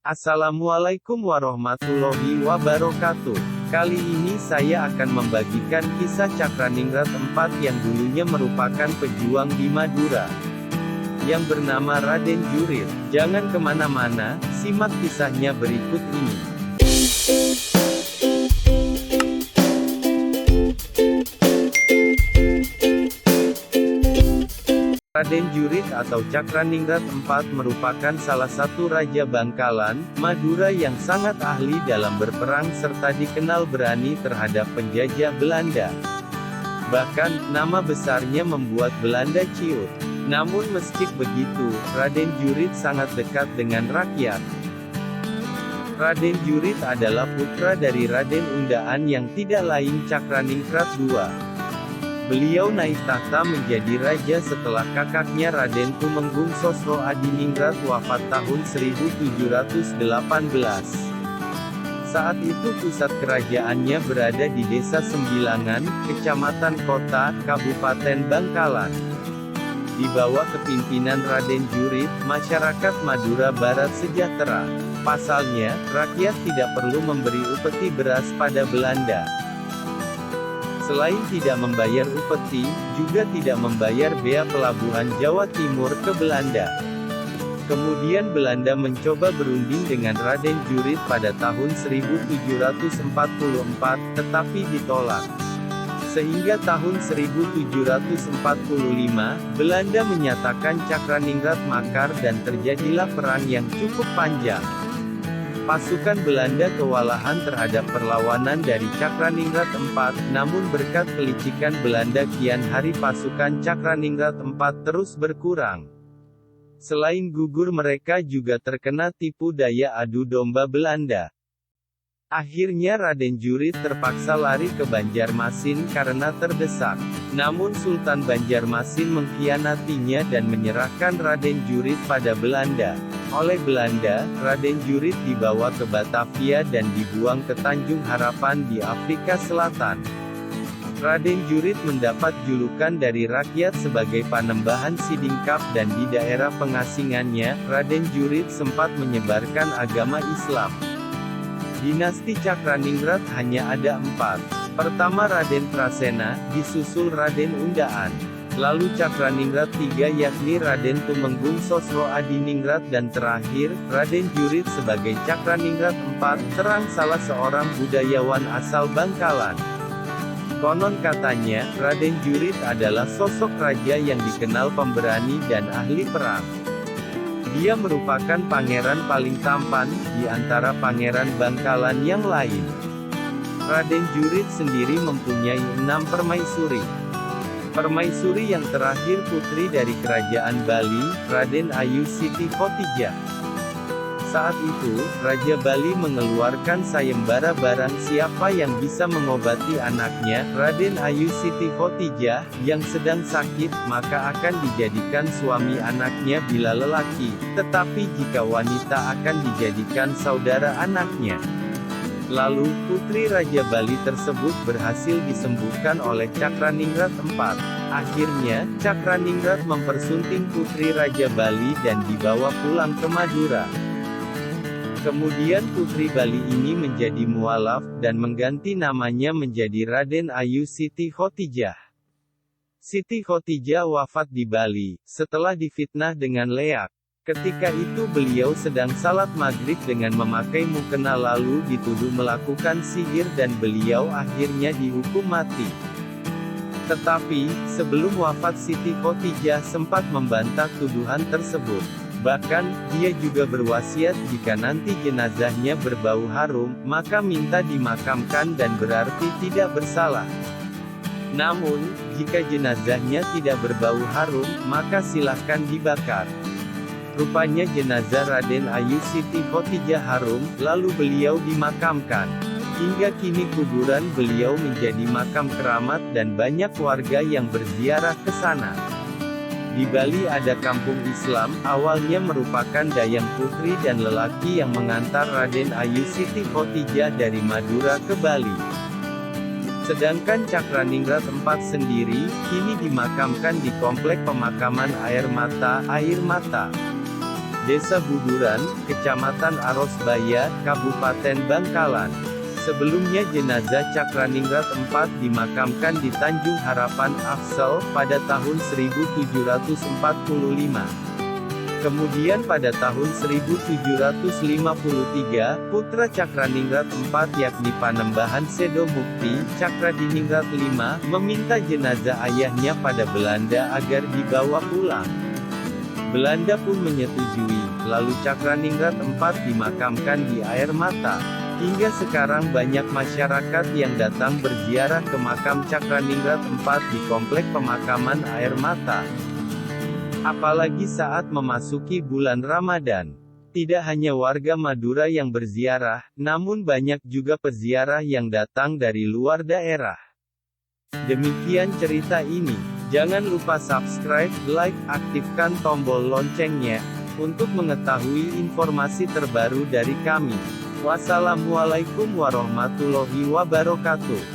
Assalamualaikum warahmatullahi wabarakatuh. Kali ini saya akan membagikan kisah Cakraningrat IV yang dulunya merupakan pejuang di Madura, yang bernama Raden Jurit. Jangan kemana-mana, simak kisahnya berikut ini. Raden Jurit atau Cakraningrat IV merupakan salah satu Raja Bangkalan, Madura yang sangat ahli dalam berperang serta dikenal berani terhadap penjajah Belanda. Bahkan, nama besarnya membuat Belanda ciut. Namun meski begitu, Raden Jurit sangat dekat dengan rakyat. Raden Jurit adalah putra dari Raden Undaan yang tidak lain Cakraningrat II. Beliau naik tahta menjadi raja setelah kakaknya Raden Tumenggung Sosro Adiningrat wafat tahun 1718. Saat itu pusat kerajaannya berada di Desa Sembilangan, Kecamatan Kota, Kabupaten Bangkalan. Di bawah kepimpinan Raden Jurit, masyarakat Madura Barat sejahtera. Pasalnya, rakyat tidak perlu memberi upeti beras pada Belanda. Selain tidak membayar upeti, juga tidak membayar bea pelabuhan Jawa Timur ke Belanda. Kemudian Belanda mencoba berunding dengan Raden Jurit pada tahun 1744, tetapi ditolak. Sehingga tahun 1745, Belanda menyatakan Cakraningrat makar dan terjadilah perang yang cukup panjang. Pasukan Belanda kewalahan terhadap perlawanan dari Cakraningrat IV, namun berkat pelicikan Belanda kian hari pasukan Cakraningrat IV terus berkurang. Selain gugur mereka juga terkena tipu daya adu domba Belanda. Akhirnya Raden Jurit terpaksa lari ke Banjarmasin karena terdesak. Namun Sultan Banjarmasin mengkhianatinya dan menyerahkan Raden Jurit pada Belanda. Oleh Belanda, Raden Jurit dibawa ke Batavia dan dibuang ke Tanjung Harapan di Afrika Selatan. Raden Jurit mendapat julukan dari rakyat sebagai Panembahan Sidingkap dan di daerah pengasingannya, Raden Jurit sempat menyebarkan agama Islam. Dinasti Cakraningrat hanya ada 4. Pertama Raden Prasena, disusul Raden Undaan. Lalu Cakraningrat III yakni Raden Tumenggung Sosro Adiningrat dan terakhir, Raden Jurit sebagai Cakraningrat IV, terang salah seorang budayawan asal Bangkalan. Konon katanya, Raden Jurit adalah sosok raja yang dikenal pemberani dan ahli perang. Dia merupakan pangeran paling tampan, di antara pangeran Bangkalan yang lain. Raden Jurit sendiri mempunyai 6 permaisuri. Permaisuri yang terakhir putri dari kerajaan Bali, Raden Ayu Siti Khotijah. Saat itu, Raja Bali mengeluarkan sayembara barang siapa yang bisa mengobati anaknya, Raden Ayu Siti Khotijah, yang sedang sakit, maka akan dijadikan suami anaknya bila lelaki, tetapi jika wanita akan dijadikan saudara anaknya. Lalu, putri Raja Bali tersebut berhasil disembuhkan oleh Cakraningrat IV. Akhirnya, Cakraningrat mempersunting putri Raja Bali dan dibawa pulang ke Madura. Kemudian putri Bali ini menjadi mualaf, dan mengganti namanya menjadi Raden Ayu Siti Khotijah. Siti Khotijah wafat di Bali, setelah difitnah dengan leak. Ketika itu beliau sedang salat maghrib dengan memakai mukena lalu dituduh melakukan sihir dan beliau akhirnya dihukum mati. Tetapi, sebelum wafat Siti Khotijah sempat membantah tuduhan tersebut. Bahkan, dia juga berwasiat jika nanti jenazahnya berbau harum, maka minta dimakamkan dan berarti tidak bersalah. Namun, jika jenazahnya tidak berbau harum, maka silahkan dibakar. Rupanya jenazah Raden Ayu Siti Khotijah harum, lalu beliau dimakamkan. Hingga kini kuburan beliau menjadi makam keramat dan banyak warga yang berziarah ke sana. Di Bali ada kampung Islam, awalnya merupakan dayang putri dan lelaki yang mengantar Raden Ayu Siti Khotijah dari Madura ke Bali. Sedangkan Cakraningrat IV sendiri, kini dimakamkan di Komplek Pemakaman Air Mata. Desa Buduran, Kecamatan Arosbaya, Kabupaten Bangkalan. Sebelumnya jenazah Cakraningrat IV dimakamkan di Tanjung Harapan Afsel, pada tahun 1745. Kemudian pada tahun 1753, putra Cakraningrat IV yakni Panembahan Sedo Mukti, Cakradiningrat V, meminta jenazah ayahnya pada Belanda agar dibawa pulang. Belanda pun menyetujui, lalu Cakraningrat IV dimakamkan di Air Mata. Hingga sekarang banyak masyarakat yang datang berziarah ke makam Cakraningrat IV di Komplek Pemakaman Air Mata. Apalagi saat memasuki bulan Ramadan. Tidak hanya warga Madura yang berziarah, namun banyak juga peziarah yang datang dari luar daerah. Demikian cerita ini. Jangan lupa subscribe, like, aktifkan tombol loncengnya, untuk mengetahui informasi terbaru dari kami. Wassalamualaikum warahmatullahi wabarakatuh.